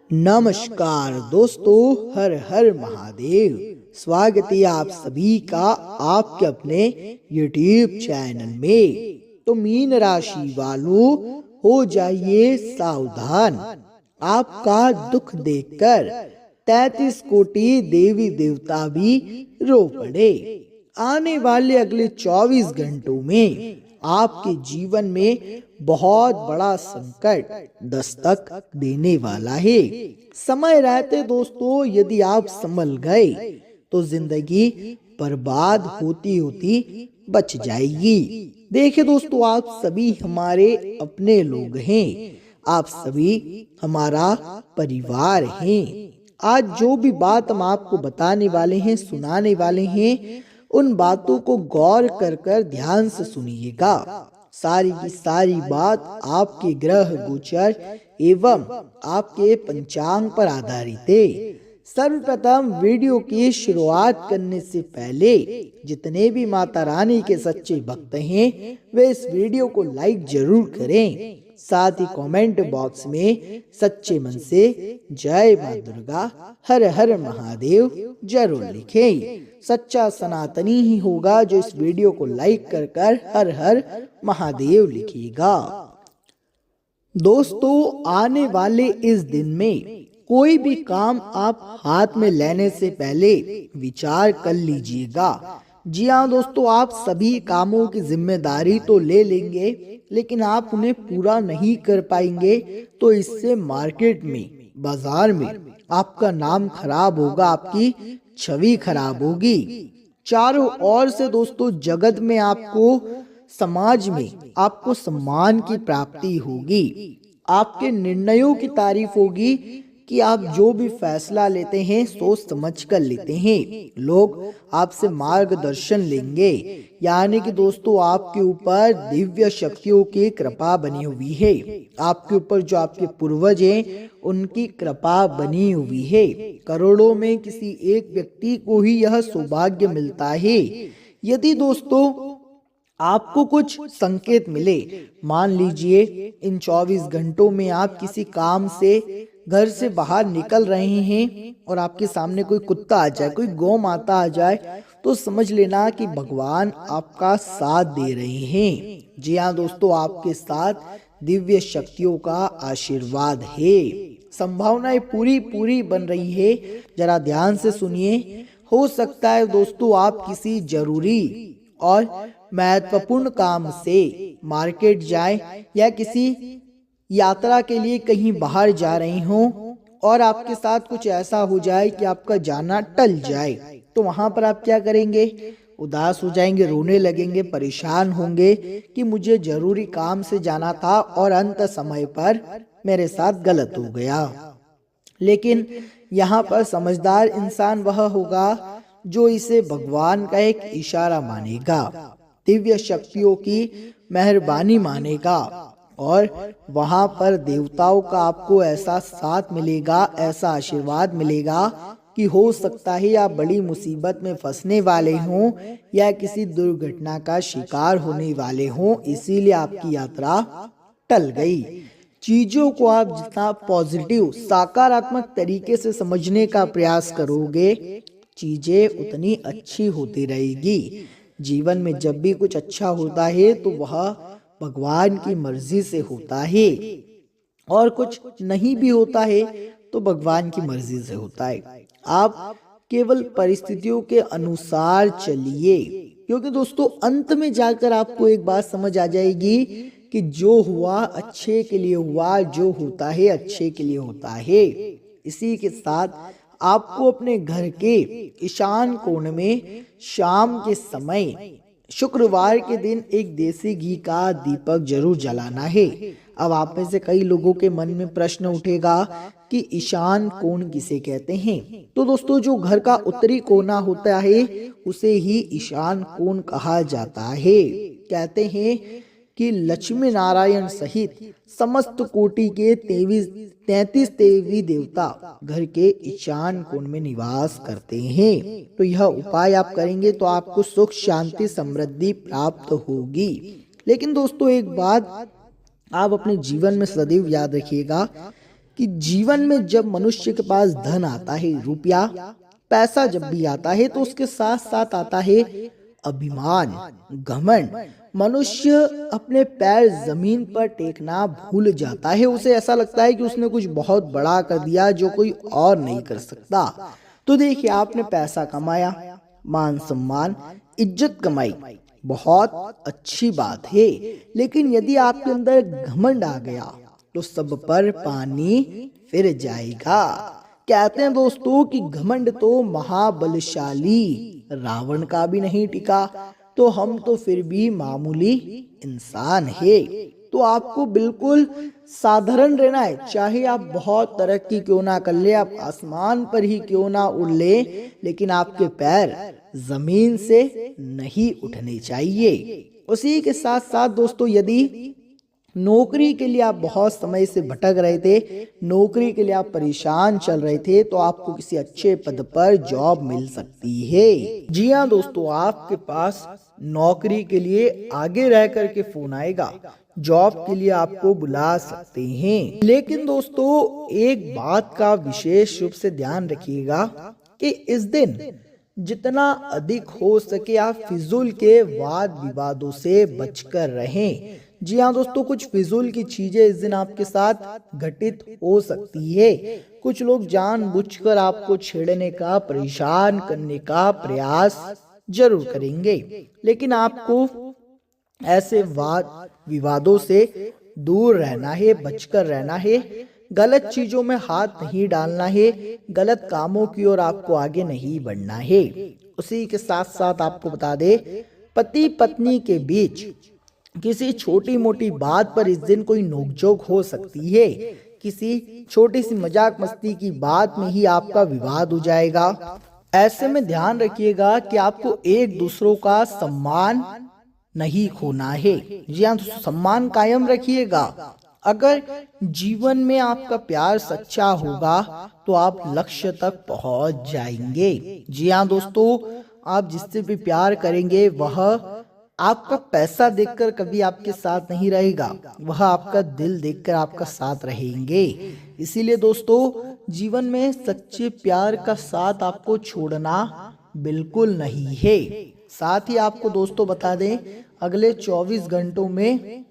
नमस्कार दोस्तों, हर हर महादेव। स्वागत है आप सभी का आपके अपने YouTube चैनल में। तो मीन राशि वालों, हो जाइए सावधान। आपका दुख देखकर 33 कोटि देवी देवता भी रो पड़े। आने वाले अगले 24 घंटों में आपके जीवन में बहुत बड़ा संकट दस्तक देने वाला है। समय रहते दोस्तों, यदि आप संभल गए तो जिंदगी बर्बाद होती होती बच जाएगी। देखिए दोस्तों, आप सभी हमारे अपने लोग हैं, आप सभी हमारा परिवार हैं। आज जो भी बात हम आपको बताने वाले हैं, सुनाने वाले हैं, उन बातों को गौर कर ध्यान से सुनिएगा। सारी की सारी बात आपके ग्रह गोचर एवं आपके पंचांग पर आधारित है। सर्वप्रथम वीडियो की शुरुआत करने से पहले जितने भी माता रानी के सच्चे भक्त हैं, वे इस वीडियो को लाइक जरूर करें। साथ ही कमेंट बॉक्स में सच्चे मन से जय मां दुर्गा, हर हर महादेव जरूर लिखें। सच्चा सनातनी ही होगा जो इस वीडियो को लाइक कर हर हर महादेव लिखेगा। दोस्तों, आने वाले इस दिन में कोई भी काम आप हाथ में लेने से पहले विचार कर लीजिएगा। जी हाँ दोस्तों, आप सभी कामों की जिम्मेदारी तो ले लेंगे, लेकिन आप उन्हें पूरा नहीं कर पाएंगे तो इससे मार्केट में, बाजार में आपका नाम खराब होगा, आपकी छवि खराब होगी। चारों ओर से दोस्तों जगत में आपको, समाज में आपको सम्मान की प्राप्ति होगी। आपके निर्णयों की तारीफ होगी कि आप जो भी फैसला लेते हैं सोच समझ कर लेते हैं। लोग आपसे मार्गदर्शन लेंगे, यानी कि दोस्तों आपके ऊपर दिव्य शक्तियों की कृपा बनी हुई है। आपके ऊपर जो आपके पूर्वज हैं उनकी कृपा बनी हुई है। करोड़ों में किसी एक व्यक्ति को ही यह सौभाग्य मिलता है। यदि दोस्तों आपको कुछ संकेत मिले, मान लीजिए इन 24 घंटों में आप किसी काम से घर से बाहर निकल रहे हैं और आपके सामने कोई कुत्ता आ जाए, कोई गौ माता आ जाए, तो समझ लेना कि भगवान आपका साथ दे रहे हैं। जी हाँ दोस्तों, आपके साथ दिव्य शक्तियों का आशीर्वाद है। संभावनाएं पूरी पूरी बन रही है। जरा ध्यान से सुनिए। हो सकता है दोस्तों आप किसी जरूरी और महत्वपूर्ण काम से मार्केट जाए या किसी यात्रा के लिए कहीं बाहर जा रही हो और आपके साथ कुछ ऐसा हो जाए कि आपका जाना टल जाए। तो वहां पर आप क्या करेंगे? उदास हो जाएंगे, रोने लगेंगे, परेशान होंगे कि मुझे जरूरी काम से जाना था और अंत समय पर मेरे साथ गलत हो गया। लेकिन यहाँ पर समझदार इंसान वह होगा जो इसे भगवान का एक इशारा मानेगा, दिव्य शक्तियों की मेहरबानी मानेगा, और वहां पर देवताओं का आपको ऐसा साथ मिलेगा, ऐसा आशीर्वाद मिलेगा कि हो सकता है आप बड़ी मुसीबत में फंसने वाले हों या किसी दुर्घटना का शिकार होने वाले हों, इसीलिए आपकी यात्रा टल गई। चीजों को आप जितना पॉजिटिव, सकारात्मक तरीके से समझने का प्रयास करोगे, चीजें उतनी अच्छी होती रहेगी। जीवन में जब भी कुछ अच्छा होता है तो वह भगवान की मर्जी से होता है, और कुछ नहीं भी होता है तो भगवान की मर्जी से होता है। आप केवल परिस्थितियों के अनुसार चलिए, क्योंकि दोस्तों अंत में जाकर आपको एक बात समझ आ जाएगी कि जो हुआ अच्छे के लिए हुआ, जो होता है अच्छे के लिए होता है। इसी के साथ आपको अपने घर के ईशान कोण में शाम के समय, शुक्रवार के दिन, एक देसी घी का दीपक जरूर जलाना है। अब आप में से कई लोगों के मन में प्रश्न उठेगा कि ईशान कोण किसे कहते हैं? तो दोस्तों जो घर का उत्तरी कोना होता है उसे ही ईशान कोण कहा जाता है। कहते हैं कि लक्ष्मी नारायण सहित समस्त कोटि के 33 देवी देवता घर के ईशान कोण में निवास करते हैं। तो यह उपाय आप करेंगे तो आपको सुख, शांति, समृद्धि प्राप्त होगी। लेकिन दोस्तों एक बात आप अपने जीवन में सदैव याद रखिएगा कि जीवन में जब मनुष्य के पास धन आता है, रुपया पैसा जब भी आता है, तो उसके साथ साथ आता है अभिमान, घमंड। मनुष्य अपने पैर जमीन पर टेकना भूल जाता है। उसे ऐसा लगता है कि उसने कुछ बहुत बड़ा कर दिया जो कोई और नहीं कर सकता। तो देखिए, आपने पैसा कमाया, मान सम्मान इज्जत कमाई, बहुत अच्छी बात है। लेकिन यदि आपके अंदर घमंड आ गया तो सब पर पानी फिर जाएगा। कहते हैं दोस्तों कि घमंड तो महाबलशाली रावण का भी नहीं टिका, तो हम तो फिर भी मामूली इंसान है। तो आपको बिल्कुल साधारण रहना है। चाहे आप बहुत तरक्की क्यों ना कर ले, आप आसमान पर ही क्यों ना उड़ ले, लेकिन आपके पैर जमीन से नहीं उठने चाहिए। उसी के साथ साथ दोस्तों, यदि नौकरी के लिए आप बहुत समय से भटक रहे थे, नौकरी के लिए आप परेशान चल रहे थे, तो आपको किसी अच्छे पद पर जॉब मिल सकती है। जी हाँ दोस्तों, आपके पास नौकरी के लिए आगे रह कर के फोन आएगा, जॉब के लिए आपको बुला सकते हैं। लेकिन दोस्तों, एक बात का विशेष रूप से ध्यान रखिएगा कि इस दिन जितना अधिक हो सके आप फिजूल के वाद विवादों से बचकर रहें। जी हाँ दोस्तों, कुछ फिजूल की चीजें इस दिन आपके साथ घटित हो सकती है। कुछ लोग जानबूझकर आपको छेड़ने का, परेशान करने का प्रयास जरूर करेंगे, लेकिन आपको ऐसे वाद विवादों से दूर रहना है, बचकर रहना है। गलत चीजों में हाथ नहीं डालना है, गलत कामों की ओर आपको आगे नहीं बढ़ना है। उसी के साथ साथ आपको बता दे, पति पत्नी के बीच किसी छोटी मोटी बात पर इस दिन कोई नोकझोंक हो सकती है। किसी छोटी सी मजाक मस्ती की बात में ही आपका विवाद हो जाएगा। ऐसे में ध्यान रखिएगा कि आपको एक दूसरों का सम्मान नहीं खोना है। जी हाँ, तो सम्मान कायम रखिएगा। अगर जीवन में आपका प्यार सच्चा होगा तो आप लक्ष्य तक पहुंच जाएंगे। जी हाँ दोस्तों, आप जिससे भी प्यार करेंगे वह आपका पैसा देखकर कभी आपके साथ नहीं रहेगा, वह आपका दिल देखकर आपका साथ रहेंगे। इसीलिए दोस्तों, जीवन में सच्चे प्यार का साथ आपको छोड़ना बिल्कुल नहीं है। साथ ही आपको दोस्तों बता दें, अगले 24 घंटों में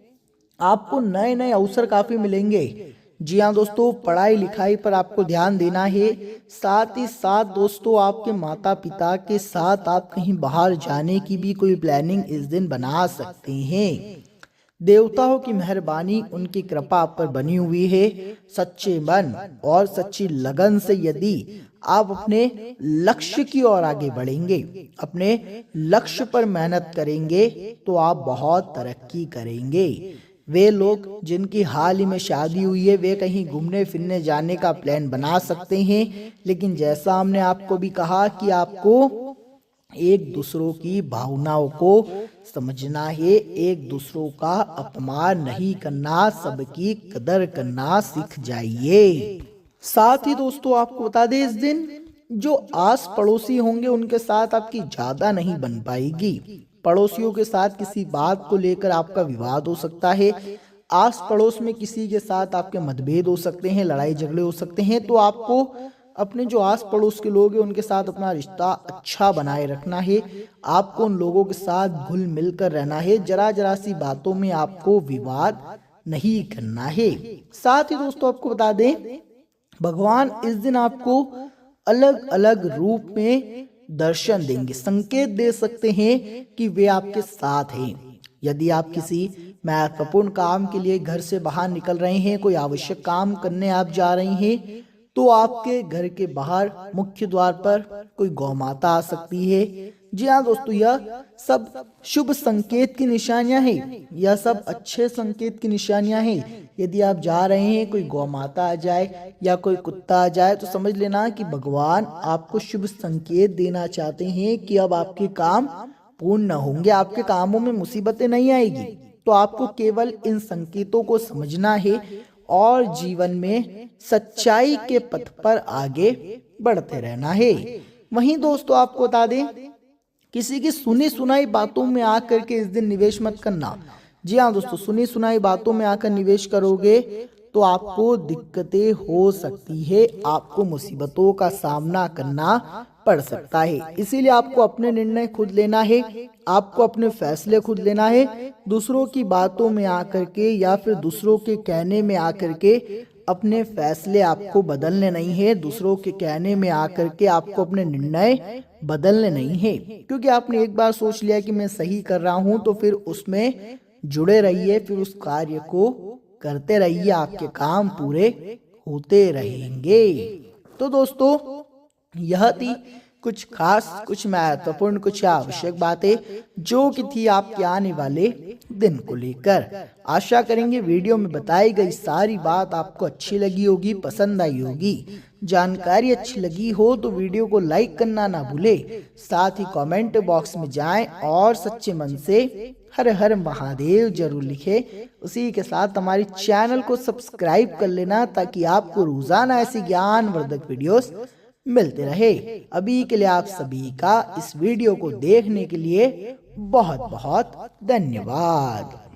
आपको नए नए अवसर काफी मिलेंगे। जी हाँ दोस्तों, पढ़ाई लिखाई पर आपको ध्यान देना है। साथ ही साथ दोस्तों, आपके माता पिता के साथ आप कहीं बाहर जाने की भी कोई प्लानिंग इस दिन बना सकते हैं। देवताओं की मेहरबानी, उनकी कृपा आप पर बनी हुई है। सच्चे मन और सच्ची लगन से यदि आप अपने लक्ष्य की ओर आगे बढ़ेंगे, अपने लक्ष्य पर मेहनत करेंगे, तो आप बहुत तरक्की करेंगे। वे लोग जिनकी हाल ही में शादी हुई है, वे कहीं घूमने फिरने जाने का प्लान बना सकते हैं। लेकिन जैसा हमने आपको भी कहा कि आपको एक दूसरों की भावनाओं को समझना है, एक दूसरों का अपमान नहीं करना, सबकी कदर करना सीख जाइए। साथ ही दोस्तों, आपको बता दें, इस दिन जो आस पड़ोसी होंगे उनके साथ आपकी ज्यादा नहीं बन पाएगी। पड़ोसियों के साथ किसी बात को लेकर आपका विवाद हो सकता है। आस पड़ोस में किसी के साथ आपके मतभेद हो सकते हैं, लड़ाई झगड़े हो सकते हैं। तो आपको अपने जो आस पड़ोस के लोग हैं उनके साथ अपना रिश्ता अच्छा बनाए रखना है। आपको उन लोगों के साथ घुल मिलकर रहना है। जरा जरा सी बातों में आपको विवाद नहीं करना है। साथ ही दोस्तों, आपको बता दें, भगवान इस दिन आपको अलग अलग रूप में दर्शन देंगे, संकेत दे सकते हैं कि वे आपके साथ हैं। यदि आप किसी महत्वपूर्ण काम के लिए घर से बाहर निकल रहे हैं, कोई आवश्यक काम करने आप जा रहे हैं, तो आपके घर के बाहर मुख्य द्वार पर कोई गौ माता आ सकती है। जी हाँ दोस्तों, यह सब शुभ संकेत की निशानियां हैं, यह सब अच्छे संकेत की निशानियां हैं। यदि आप जा रहे हैं, कोई गौ माता आ जाए या कोई कुत्ता आ जाए, तो समझ लेना कि भगवान आपको शुभ संकेत देना चाहते हैं कि अब आपके काम पूर्ण होंगे, आपके कामों में मुसीबतें नहीं आएगी। तो आपको केवल इन संकेतों को समझना है और जीवन में सच्चाई के पथ पर आगे बढ़ते रहना है। वहीं दोस्तों, आपको बता दें, किसी की सुनी सुनाई बातों में आकर के इस दिन निवेश मत करना। जी हाँ दोस्तों, सुनी सुनाई बातों में आकर निवेश करोगे तो आपको दिक्कतें हो सकती है, आपको मुसीबतों का सामना करना पड़ सकता है। इसीलिए आपको अपने निर्णय खुद लेना है, आपको अपने फैसले खुद लेना है। दूसरों की बातों में आकर के या फिर दूसरों के कहने में आकर के अपने फैसले आपको बदलने नहीं है। दूसरों के कहने में आकर के आपको अपने निर्णय बदलने नहीं है, क्योंकि आपने एक बार सोच लिया कि मैं सही कर रहा हूं तो फिर उसमें जुड़े रहिए, फिर उस कार्य को करते रहिए, आपके काम पूरे होते रहेंगे। तो दोस्तों, यह थी कुछ खास, कुछ महत्वपूर्ण, कुछ आवश्यक बातें जो कि थी आपके आने वाले दिन को लेकर। आशा करेंगे वीडियो में बताई गई सारी बात आपको अच्छी लगी होगी, पसंद आई होगी। जानकारी अच्छी लगी हो तो वीडियो को लाइक करना ना भूले, साथ ही कमेंट बॉक्स में जाएं और सच्चे मन से हर हर महादेव जरूर लिखे। उसी के साथ हमारे चैनल को सब्सक्राइब कर लेना ताकि आपको रोजाना ऐसी ज्ञानवर्धक वीडियोस मिलते रहे। अभी के लिए आप सभी का इस वीडियो को देखने के लिए बहुत बहुत धन्यवाद।